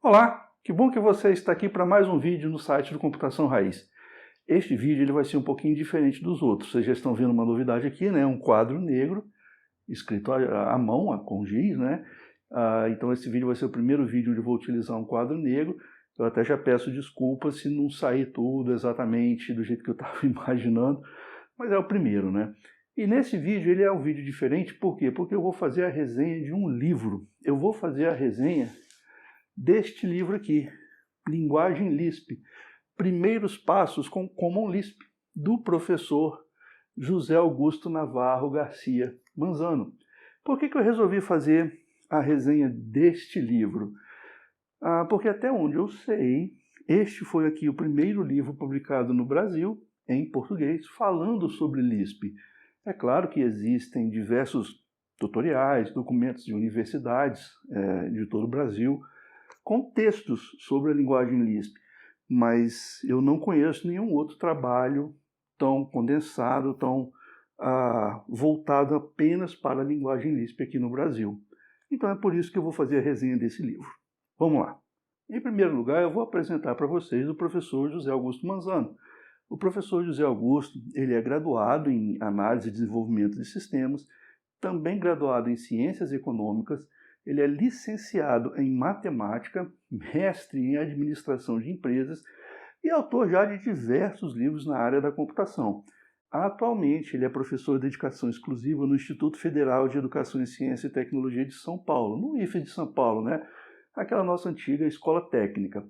Olá, que bom que você está aqui para mais um vídeo no site do Computação Raiz. Este vídeo ele vai ser um pouquinho diferente dos outros. Vocês já estão vendo uma novidade aqui, né? Um quadro negro, escrito à mão, com giz, né? Então esse vídeo vai ser o primeiro vídeo onde eu vou utilizar um quadro negro. Eu até já peço desculpas se não sair tudo exatamente do jeito que eu estava imaginando, mas é o primeiro, né? E nesse vídeo ele é um vídeo diferente, por quê? Porque eu vou fazer a resenha de um livro. Eu vou fazer a resenha deste livro aqui, Linguagem Lisp, Primeiros Passos com Common Lisp, do professor José Augusto Navarro Garcia Manzano. Por que eu resolvi fazer a resenha deste livro? Porque até onde eu sei, este foi aqui o primeiro livro publicado no Brasil, em português, falando sobre Lisp. É claro que existem diversos tutoriais, documentos de universidades de todo o Brasil, com textos sobre a linguagem Lisp, mas eu não conheço nenhum outro trabalho tão condensado, tão voltado apenas para a linguagem Lisp aqui no Brasil. Então é por isso que eu vou fazer a resenha desse livro. Vamos lá. Em primeiro lugar, eu vou apresentar para vocês o professor José Augusto Manzano. O professor José Augusto, ele é graduado em Análise e Desenvolvimento de Sistemas, também graduado em Ciências Econômicas. Ele é licenciado em Matemática, mestre em Administração de Empresas e autor já de diversos livros na área da computação. Atualmente, ele é professor de dedicação exclusiva no Instituto Federal de Educação em Ciência e Tecnologia de São Paulo, no IFE de São Paulo, né? Aquela nossa antiga escola técnica.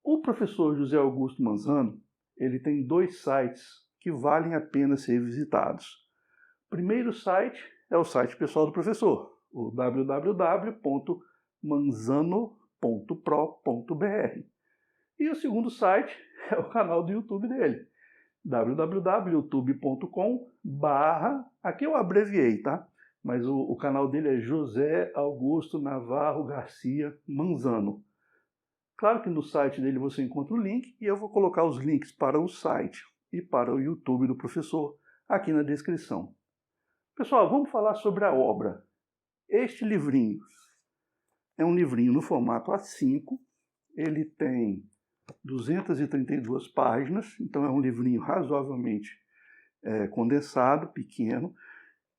O professor José Augusto Manzano, ele tem dois sites que valem a pena ser visitados. O primeiro site é o site pessoal do professor, o www.manzano.pro.br. E o segundo site é o canal do YouTube dele, www.youtube.com/, aqui eu abreviei, tá? Mas o canal dele é José Augusto Navarro Garcia Manzano. Claro que no site dele você encontra o link e eu vou colocar os links para o site e para o YouTube do professor aqui na descrição. Pessoal, vamos falar sobre a obra. Este livrinho é um livrinho no formato A5, ele tem 232 páginas, então é um livrinho razoavelmente condensado, pequeno,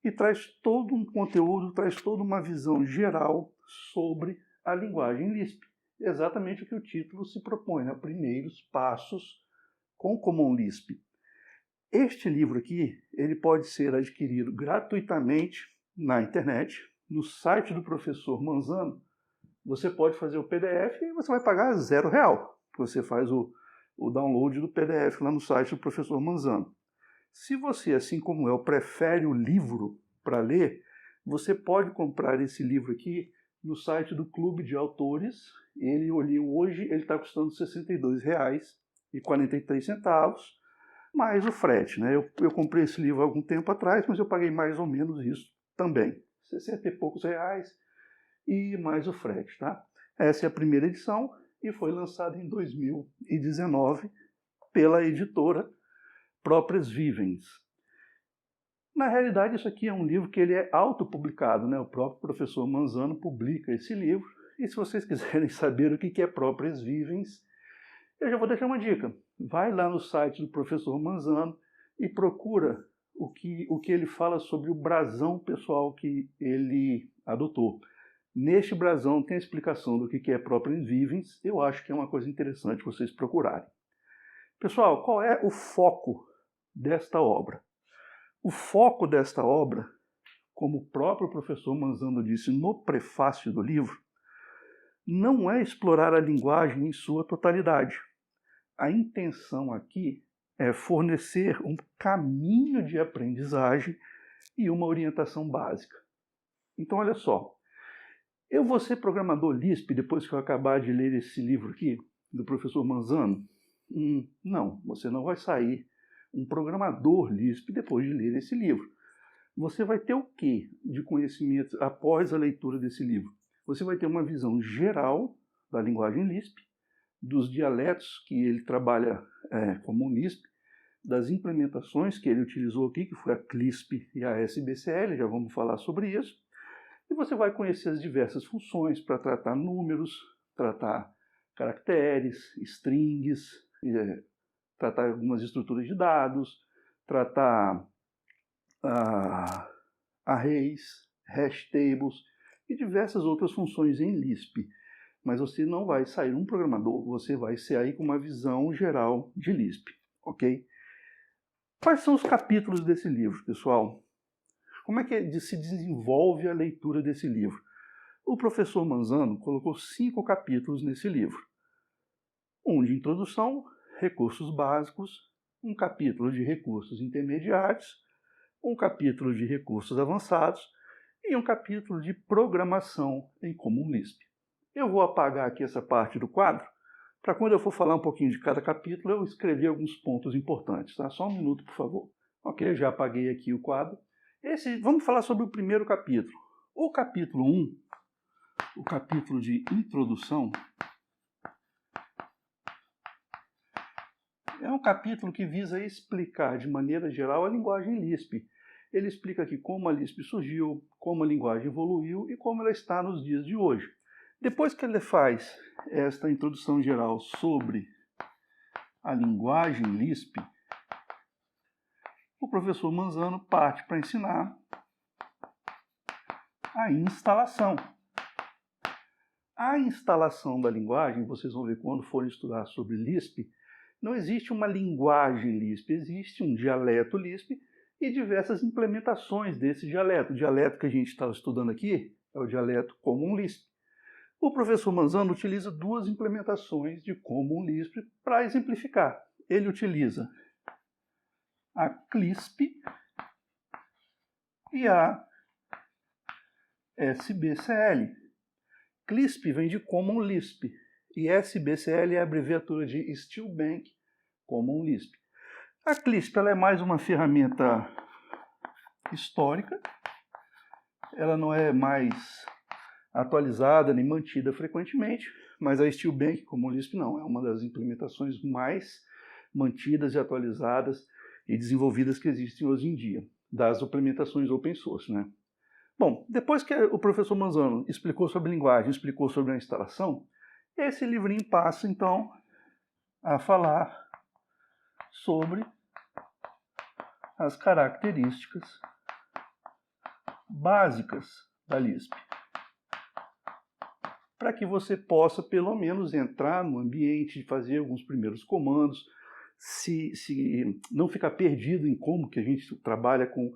e traz todo um conteúdo, traz toda uma visão geral sobre a linguagem Lisp. Exatamente o que o título se propõe, né? Primeiros passos com Common Lisp. Este livro aqui, ele pode ser adquirido gratuitamente na internet, no site do professor Manzano. Você pode fazer o PDF e você vai pagar R$0. Você faz o download do PDF lá no site do professor Manzano. Se você, assim como eu, prefere o livro para ler, você pode comprar esse livro aqui no site do Clube de Autores. Hoje ele está custando R$ 62,43, mais o frete, né? Eu comprei esse livro há algum tempo atrás, mas eu paguei mais ou menos isso também. 60 e poucos reais e mais o frete, tá? Essa é a primeira edição e foi lançada em 2019 pela editora Próprias Vivens. Na realidade, isso aqui é um livro que ele é autopublicado, né? O próprio professor Manzano publica esse livro. E se vocês quiserem saber o que é Próprias Vivens, eu já vou deixar uma dica. Vai lá no site do professor Manzano e procura o que ele fala sobre o brasão pessoal que ele adotou. Neste brasão tem a explicação do que é Próprias Vivens. Eu acho que é uma coisa interessante vocês procurarem. Pessoal, qual é o foco desta obra? O foco desta obra, como o próprio professor Manzano disse no prefácio do livro, não é explorar a linguagem em sua totalidade. A intenção aqui é fornecer um caminho de aprendizagem e uma orientação básica. Então, olha só, eu vou ser programador Lisp depois que eu acabar de ler esse livro aqui, do professor Manzano? Não, você não vai sair um programador Lisp depois de ler esse livro. Você vai ter o quê de conhecimento após a leitura desse livro? Você vai ter uma visão geral da linguagem Lisp, dos dialetos que ele trabalha como Lisp, das implementações que ele utilizou aqui, que foi a CLISP e a SBCL, já vamos falar sobre isso. E você vai conhecer as diversas funções para tratar números, tratar caracteres, strings, tratar algumas estruturas de dados, tratar arrays, hash tables e diversas outras funções em Lisp. Mas você não vai sair um programador, você vai sair com uma visão geral de Lisp, ok? Quais são os capítulos desse livro, pessoal? Como é que se desenvolve a leitura desse livro? O professor Manzano colocou 5 capítulos nesse livro. Um de introdução, recursos básicos, um capítulo de recursos intermediários, um capítulo de recursos avançados e um capítulo de programação em Common Lisp. Eu vou apagar aqui essa parte do quadro, para quando eu for falar um pouquinho de cada capítulo, eu escrever alguns pontos importantes. Tá? Só um minuto, por favor. Ok, já apaguei aqui o quadro. Vamos falar sobre o primeiro capítulo. O capítulo 1, o capítulo de introdução, é um capítulo que visa explicar de maneira geral a linguagem Lisp. Ele explica aqui como a Lisp surgiu, como a linguagem evoluiu e como ela está nos dias de hoje. Depois que ele faz esta introdução geral sobre a linguagem Lisp, o professor Manzano parte para ensinar a instalação. A instalação da linguagem, vocês vão ver quando forem estudar sobre Lisp, não existe uma linguagem Lisp, existe um dialeto Lisp e diversas implementações desse dialeto. O dialeto que a gente está estudando aqui é o dialeto Common Lisp. O professor Manzano utiliza 2 implementações de Common Lisp para exemplificar. Ele utiliza a CLISP e a SBCL. CLISP vem de Common Lisp e SBCL é a abreviatura de Steel Bank Common Lisp. A CLISP ela é mais uma ferramenta histórica, ela não é mais atualizada nem mantida frequentemente, mas a Steel Bank Common Lisp não, é uma das implementações mais mantidas e atualizadas e desenvolvidas que existem hoje em dia, das implementações open source, né? Bom, depois que o professor Manzano explicou sobre linguagem, explicou sobre a instalação, esse livrinho passa então a falar sobre as características básicas da Lisp, para que você possa pelo menos entrar no ambiente, fazer alguns primeiros comandos, se não ficar perdido em como que a gente trabalha com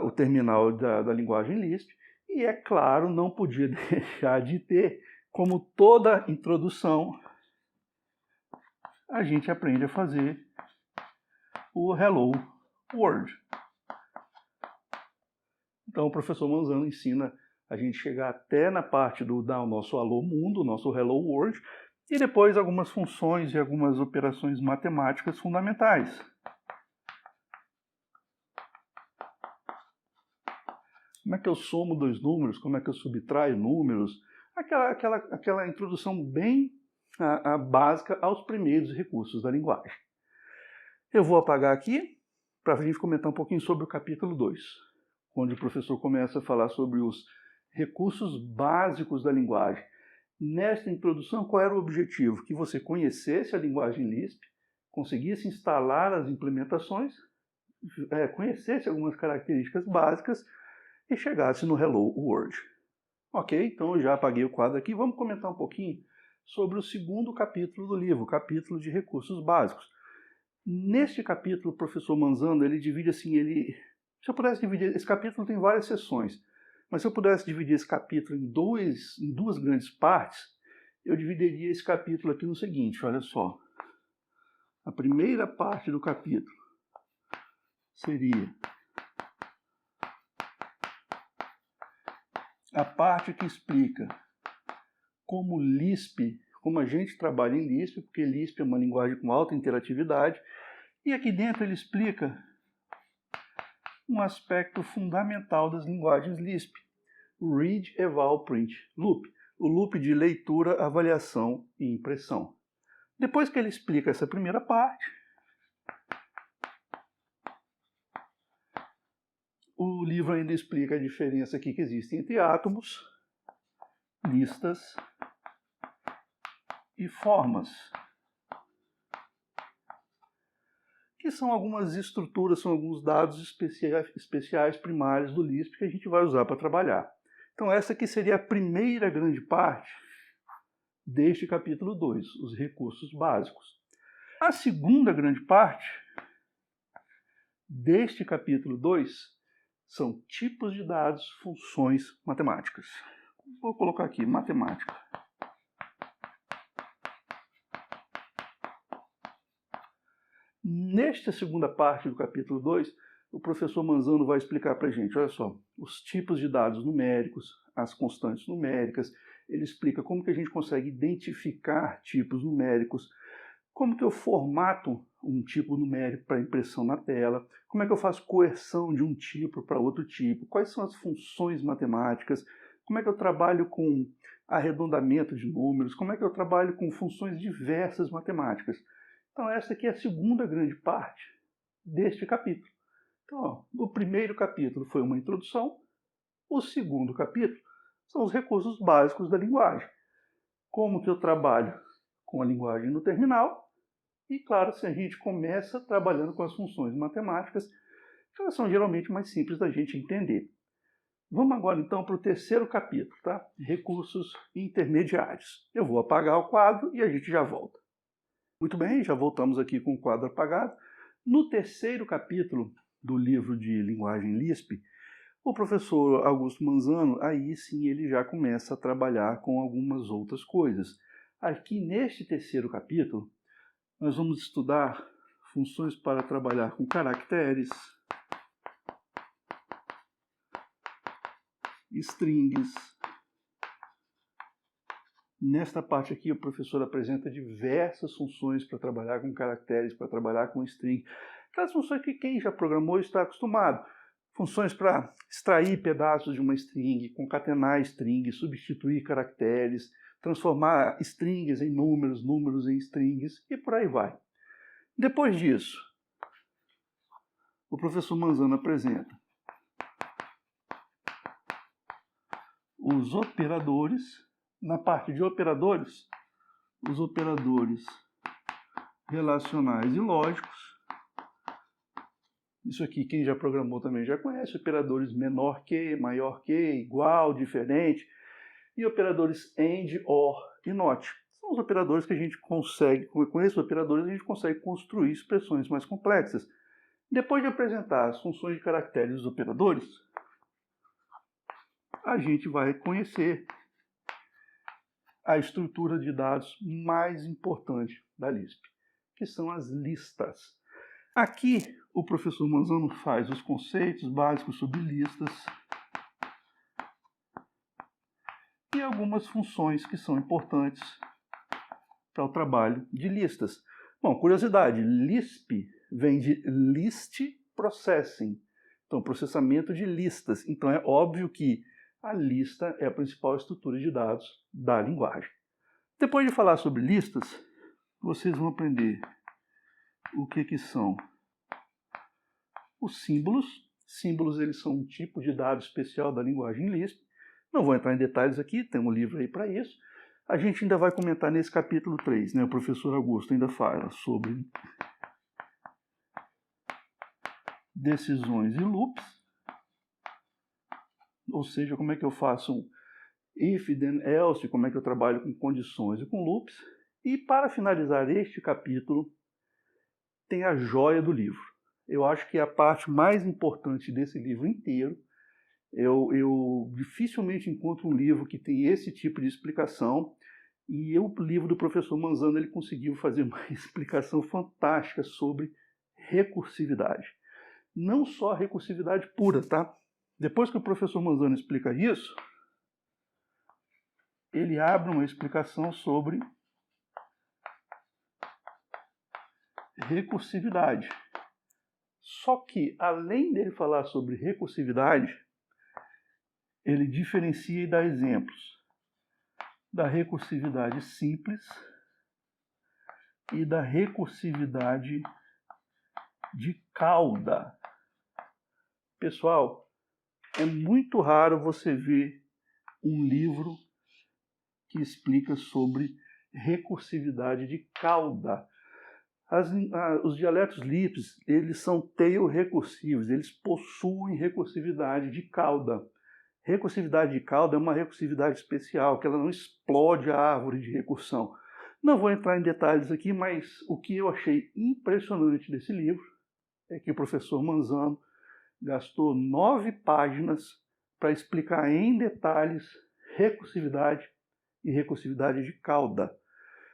o terminal da linguagem Lisp. E, é claro, não podia deixar de ter, como toda introdução, a gente aprende a fazer o Hello World. Então, o professor Manzano ensina a gente chegar até na parte do dar o nosso Alô Mundo, o nosso Hello World, e depois algumas funções e algumas operações matemáticas fundamentais. Como é que eu somo 2 números? Como é que eu subtraio números? Aquela introdução bem básica aos primeiros recursos da linguagem. Eu vou apagar aqui para a gente comentar um pouquinho sobre o capítulo 2, onde o professor começa a falar sobre os recursos básicos da linguagem. Nesta introdução, qual era o objetivo? Que você conhecesse a linguagem Lisp, conseguisse instalar as implementações, conhecesse algumas características básicas e chegasse no Hello World. Ok, então eu já apaguei o quadro aqui. Vamos comentar um pouquinho sobre o segundo capítulo do livro, o capítulo de recursos básicos. Neste capítulo, o professor Manzano, ele divide assim, se eu pudesse dividir, esse capítulo tem várias seções, mas se eu pudesse dividir esse capítulo em duas grandes partes, eu dividiria esse capítulo aqui no seguinte, olha só. A primeira parte do capítulo seria a parte que explica como a gente trabalha em Lisp, porque Lisp é uma linguagem com alta interatividade, e aqui dentro ele explica um aspecto fundamental das linguagens Lisp, o Read, Eval, Print Loop, o loop de leitura, avaliação e impressão. Depois que ele explica essa primeira parte, o livro ainda explica a diferença aqui que existe entre átomos, listas e formas, que são algumas estruturas, são alguns dados especiais primários do Lisp que a gente vai usar para trabalhar. Então essa aqui seria a primeira grande parte deste capítulo 2, os recursos básicos. A segunda grande parte deste capítulo 2 são tipos de dados, funções matemáticas. Vou colocar aqui, matemática. Nesta segunda parte do capítulo 2, o professor Manzano vai explicar para a gente, olha só, os tipos de dados numéricos, as constantes numéricas, ele explica como que a gente consegue identificar tipos numéricos, como que eu formato um tipo numérico para impressão na tela, como é que eu faço coerção de um tipo para outro tipo, quais são as funções matemáticas, como é que eu trabalho com arredondamento de números, como é que eu trabalho com funções diversas matemáticas. Então essa aqui é a segunda grande parte deste capítulo. Então, ó, o primeiro capítulo foi uma introdução, o segundo capítulo são os recursos básicos da linguagem. Como que eu trabalho com a linguagem no terminal e, claro, se a gente começa trabalhando com as funções matemáticas, que elas são geralmente mais simples da gente entender. Vamos agora então para o terceiro capítulo, tá? Recursos intermediários. Eu vou apagar o quadro e a gente já volta. Muito bem, já voltamos aqui com o quadro apagado. No terceiro capítulo do livro de linguagem Lisp, o professor Augusto Manzano, aí sim ele já começa a trabalhar com algumas outras coisas. Aqui neste terceiro capítulo, nós vamos estudar funções para trabalhar com caracteres, strings. Nesta parte aqui, o professor apresenta diversas funções para trabalhar com caracteres, para trabalhar com string. Aquelas funções que quem já programou está acostumado. Funções para extrair pedaços de uma string, concatenar strings, substituir caracteres, transformar strings em números, números em strings e por aí vai. Depois disso, o professor Manzano apresenta os operadores. Na parte de operadores, os operadores relacionais e lógicos. Isso aqui quem já programou também já conhece, operadores menor que, maior que, igual, diferente, e operadores AND, OR e NOT. São os operadores que a gente consegue, com esses operadores a gente consegue construir expressões mais complexas. Depois de apresentar as funções de caracteres dos operadores, a gente vai conhecer a estrutura de dados mais importante da Lisp, que são as listas. Aqui, o professor Manzano faz os conceitos básicos sobre listas e algumas funções que são importantes para o trabalho de listas. Bom, curiosidade, Lisp vem de List Processing, então processamento de listas. Então é óbvio que a lista é a principal estrutura de dados da linguagem. Depois de falar sobre listas, vocês vão aprender o que são os símbolos. Símbolos eles são um tipo de dado especial da linguagem Lisp. Não vou entrar em detalhes aqui, tem um livro aí para isso. A gente ainda vai comentar nesse capítulo 3, né? O professor Augusto ainda fala sobre decisões e loops, ou seja, como é que eu faço um if, then, else, como é que eu trabalho com condições e com loops. E para finalizar este capítulo, tem a joia do livro. Eu acho que é a parte mais importante desse livro inteiro. Eu dificilmente encontro um livro que tem esse tipo de explicação, e o livro do professor Manzano ele conseguiu fazer uma explicação fantástica sobre recursividade. Não só recursividade pura, tá? Depois que o professor Manzano explica isso, ele abre uma explicação sobre recursividade. Só que, além dele falar sobre recursividade, ele diferencia e dá exemplos da recursividade simples e da recursividade de cauda. Pessoal, é muito raro você ver um livro que explica sobre recursividade de cauda. Os dialetos Lisp, eles são tail-recursivos, eles possuem recursividade de cauda. Recursividade de cauda é uma recursividade especial, que ela não explode a árvore de recursão. Não vou entrar em detalhes aqui, mas o que eu achei impressionante desse livro é que o professor Manzano gastou 9 páginas para explicar em detalhes recursividade e recursividade de cauda.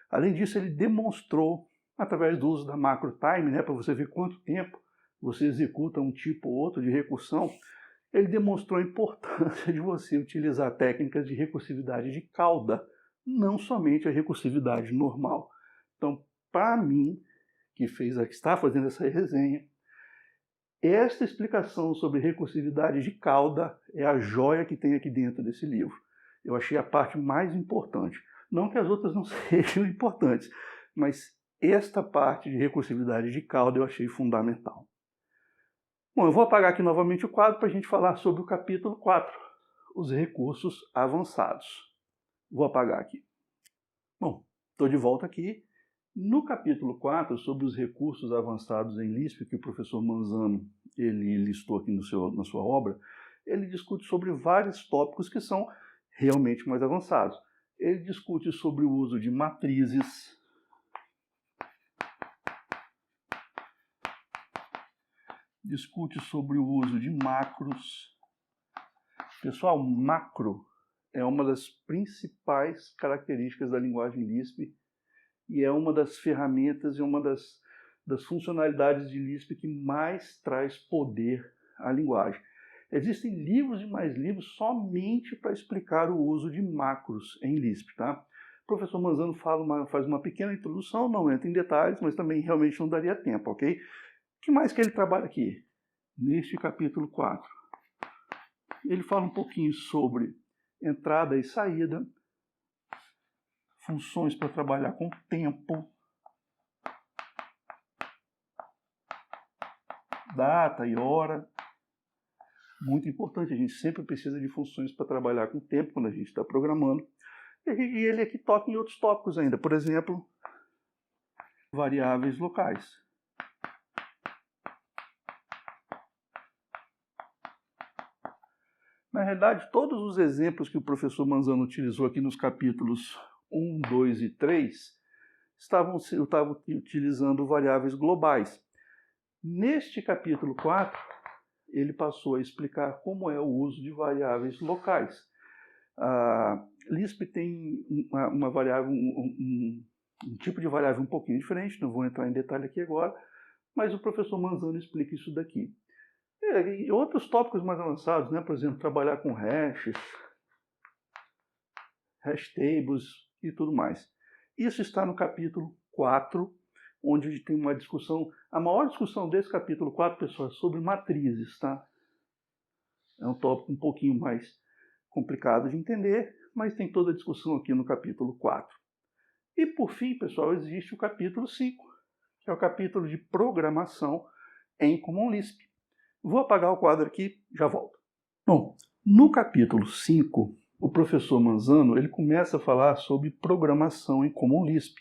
Além disso, ele demonstrou, através do uso da macro time, para você ver quanto tempo você executa um tipo ou outro de recursão, ele demonstrou a importância de você utilizar técnicas de recursividade de cauda, não somente a recursividade normal. Então, para mim, que está fazendo essa resenha, esta explicação sobre recursividade de cauda é a joia que tem aqui dentro desse livro. Eu achei a parte mais importante. Não que as outras não sejam importantes, mas esta parte de recursividade de cauda eu achei fundamental. Bom, eu vou apagar aqui novamente o quadro para a gente falar sobre o capítulo 4, os recursos avançados. Vou apagar aqui. Bom, estou de volta aqui. No capítulo 4, sobre os recursos avançados em Lisp, que o professor Manzano ele listou aqui na sua obra, ele discute sobre vários tópicos que são realmente mais avançados. Ele discute sobre o uso de matrizes, discute sobre o uso de macros. Pessoal, macro é uma das principais características da linguagem Lisp e é uma das ferramentas e uma das funcionalidades de Lisp que mais traz poder à linguagem. Existem livros e mais livros somente para explicar o uso de macros em Lisp, tá? O professor Manzano faz uma pequena introdução, não entra em detalhes, mas também realmente não daria tempo, ok? O que mais que ele trabalha aqui? Neste capítulo 4. Ele fala um pouquinho sobre entrada e saída, funções para trabalhar com tempo, data e hora. Muito importante, a gente sempre precisa de funções para trabalhar com tempo quando a gente está programando. E ele aqui toca em outros tópicos ainda, por exemplo, variáveis locais. Na realidade, todos os exemplos que o professor Manzano utilizou aqui nos capítulos 1, 2 e 3 estavam utilizando variáveis globais. Neste capítulo 4, ele passou a explicar como é o uso de variáveis locais. Lisp tem uma variável, um tipo de variável um pouquinho diferente, não vou entrar em detalhe aqui agora, mas o professor Manzano explica isso daqui. E outros tópicos mais avançados, né? Por exemplo, trabalhar com hashes, hash tables e tudo mais. Isso está no capítulo 4, onde a gente tem uma discussão, a maior discussão desse capítulo 4, pessoal, é sobre matrizes, tá? É um tópico um pouquinho mais complicado de entender, mas tem toda a discussão aqui no capítulo 4. E por fim, pessoal, existe o capítulo 5, que é o capítulo de programação em Common Lisp. Vou apagar o quadro aqui, já volto. Bom, no capítulo 5, o professor Manzano ele começa a falar sobre programação em Common Lisp.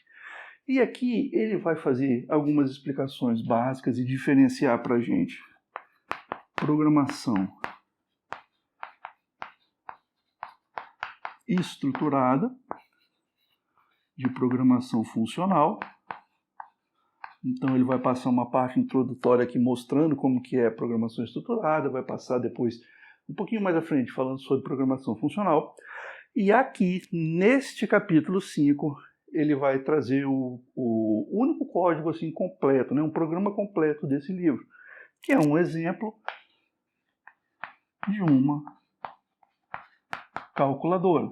E aqui ele vai fazer algumas explicações básicas e diferenciar para a gente programação estruturada de programação funcional. Então ele vai passar uma parte introdutória aqui mostrando como que é a programação estruturada, vai passar depois um pouquinho mais à frente falando sobre programação funcional. E aqui, neste capítulo 5, ele vai trazer o único código assim completo, né, um programa completo desse livro, que é um exemplo de uma calculadora.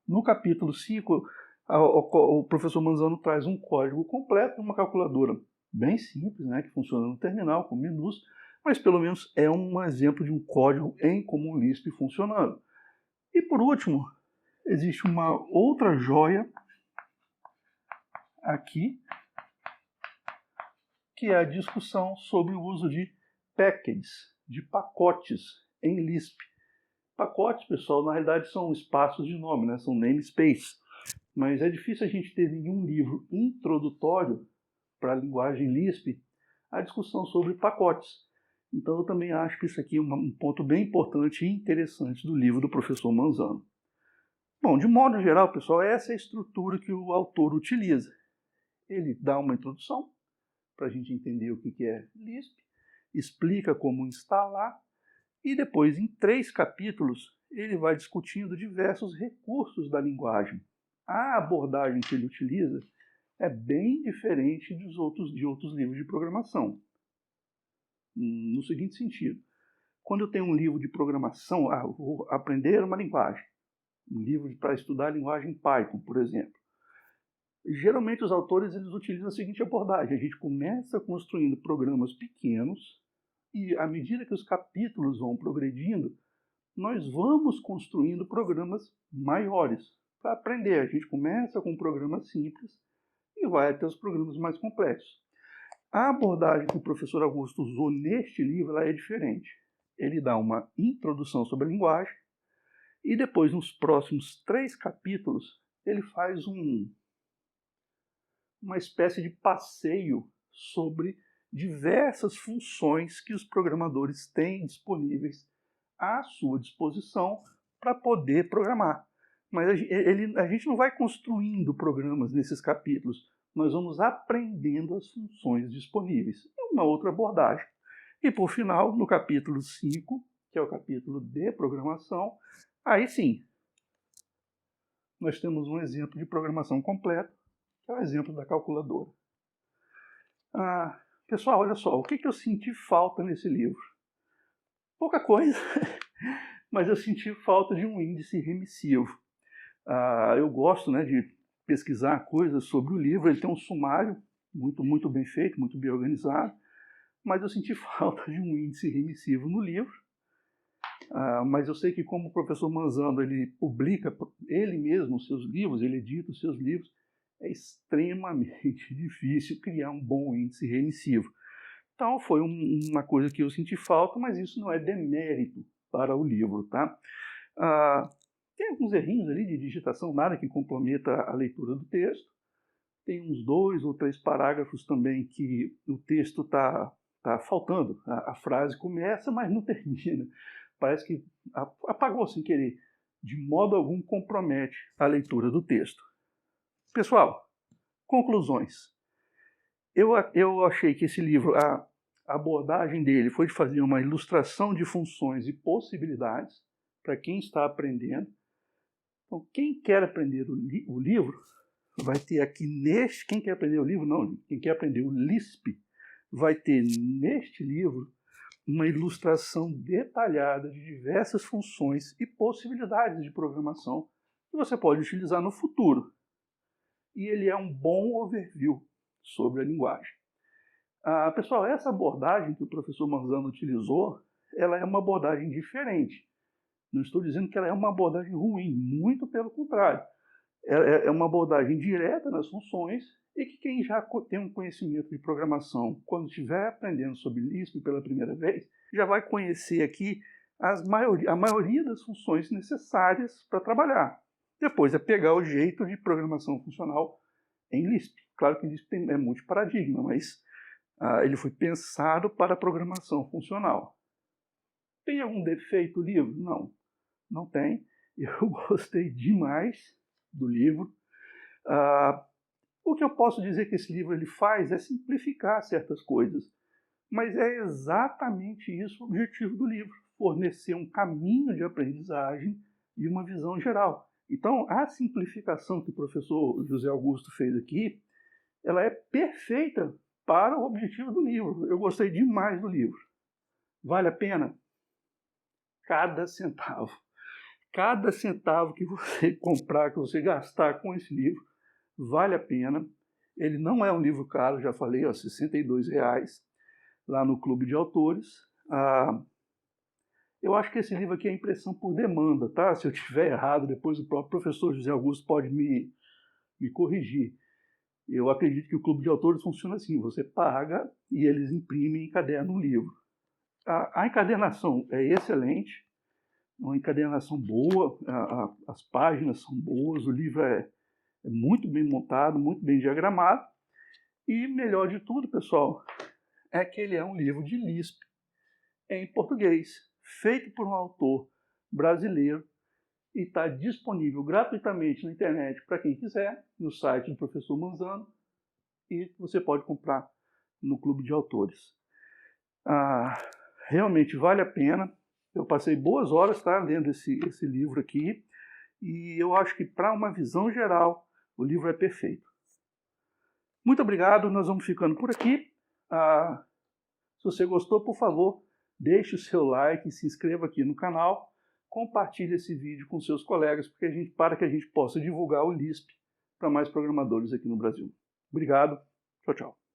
No capítulo 5, o professor Manzano traz um código completo, uma calculadora bem simples, né, que funciona no terminal com menus, mas pelo menos é um exemplo de um código em Common Lisp funcionando. E por último, existe uma outra joia aqui, que é a discussão sobre o uso de packages, de pacotes em Lisp. Pacotes, pessoal, na realidade são espaços de nome, né? São namespace. mas é difícil a gente ter nenhum livro introdutório para a linguagem Lisp a discussão sobre pacotes. Então eu também acho que isso aqui é um ponto bem importante e interessante do livro do professor Manzano. Bom, de modo geral, pessoal, essa é a estrutura que o autor utiliza. Ele dá uma introdução para a gente entender o que é Lisp, explica como instalar e depois, em 3 capítulos, ele vai discutindo diversos recursos da linguagem. A abordagem que ele utiliza é bem diferente de outros livros de programação. No seguinte sentido, quando eu tenho um livro de programação, vou aprender uma linguagem, um livro para estudar a linguagem Python, por exemplo. Geralmente os autores eles utilizam a seguinte abordagem: a gente começa construindo programas pequenos e, à medida que os capítulos vão progredindo, nós vamos construindo programas maiores. Para aprender, a gente começa com um programa simples e vai até os programas mais complexos. A abordagem que o professor Augusto usou neste livro ela é diferente. Ele dá uma introdução sobre a linguagem e depois, nos próximos 3 capítulos, ele faz uma espécie de passeio sobre diversas funções que os programadores têm disponíveis à sua disposição para poder programar. Mas a gente não vai construindo programas nesses capítulos, nós vamos aprendendo as funções disponíveis. É uma outra abordagem. E por final, no capítulo 5, que é o capítulo de programação, aí sim, nós temos um exemplo de programação completo, que é o exemplo da calculadora. Pessoal, olha só, o que eu senti falta nesse livro? Pouca coisa, mas eu senti falta de um índice remissivo. Eu gosto, né, de pesquisar coisas sobre o livro, ele tem um sumário muito bem feito, muito bem organizado, mas eu senti falta de um índice remissivo no livro. Mas eu sei que como o professor Manzano ele publica ele mesmo os seus livros, ele edita os seus livros, é extremamente difícil criar um bom índice remissivo. Então foi uma coisa que eu senti falta, mas isso não é demérito para o livro, tá? Tem alguns errinhos ali de digitação, nada que comprometa a leitura do texto. Tem uns 2 ou 3 parágrafos também que o texto está faltando. A frase começa, mas não termina. Parece que apagou sem querer. De modo algum compromete a leitura do texto. Pessoal, conclusões. Eu achei que esse livro, a abordagem dele foi de fazer uma ilustração de funções e possibilidades para quem está aprendendo. Então, quem quer aprender o livro, vai ter aqui neste... Quem quer aprender o livro? Não, quem quer aprender o Lisp, vai ter neste livro uma ilustração detalhada de diversas funções e possibilidades de programação que você pode utilizar no futuro. E ele é um bom overview sobre a linguagem. Pessoal, essa abordagem que o professor Manzano utilizou, ela é uma abordagem diferente. Não estou dizendo que ela é uma abordagem ruim, muito pelo contrário. É uma abordagem direta nas funções e que quem já tem um conhecimento de programação, quando estiver aprendendo sobre Lisp pela primeira vez, já vai conhecer aqui a maioria das funções necessárias para trabalhar. Depois é pegar o jeito de programação funcional em Lisp. Claro que Lisp é multiparadigma, mas ele foi pensado para a programação funcional. Tem algum defeito o livro? Não, não tem. Eu gostei demais do livro. O que eu posso dizer que esse livro ele faz é simplificar certas coisas, mas é exatamente isso o objetivo do livro, fornecer um caminho de aprendizagem e uma visão geral. Então, a simplificação que o professor José Augusto fez aqui, ela é perfeita para o objetivo do livro. Eu gostei demais do livro. Vale a pena? Cada centavo. Cada centavo que você comprar, que você gastar com esse livro, vale a pena. Ele não é um livro caro, já falei, R$ 62,00 lá no Clube de Autores. Eu acho que esse livro aqui é impressão por demanda, tá? Se eu estiver errado, depois o próprio professor José Augusto pode me corrigir. Eu acredito que o Clube de Autores funciona assim, você paga e eles imprimem e encadernam um livro. A encadernação é excelente, uma encadernação boa, as páginas são boas, o livro é É muito bem montado, muito bem diagramado. E melhor de tudo, pessoal, é que ele é um livro de Lisp em português, feito por um autor brasileiro e está disponível gratuitamente na internet para quem quiser, no site do professor Manzano, e você pode comprar no Clube de Autores. Realmente vale a pena. Eu passei boas horas, tá, lendo esse livro aqui, e eu acho que para uma visão geral o livro é perfeito. Muito obrigado, nós vamos ficando por aqui. Se você gostou, por favor, deixe o seu like, se inscreva aqui no canal, compartilhe esse vídeo com seus colegas para que a gente possa divulgar o Lisp para mais programadores aqui no Brasil. Obrigado, tchau, tchau.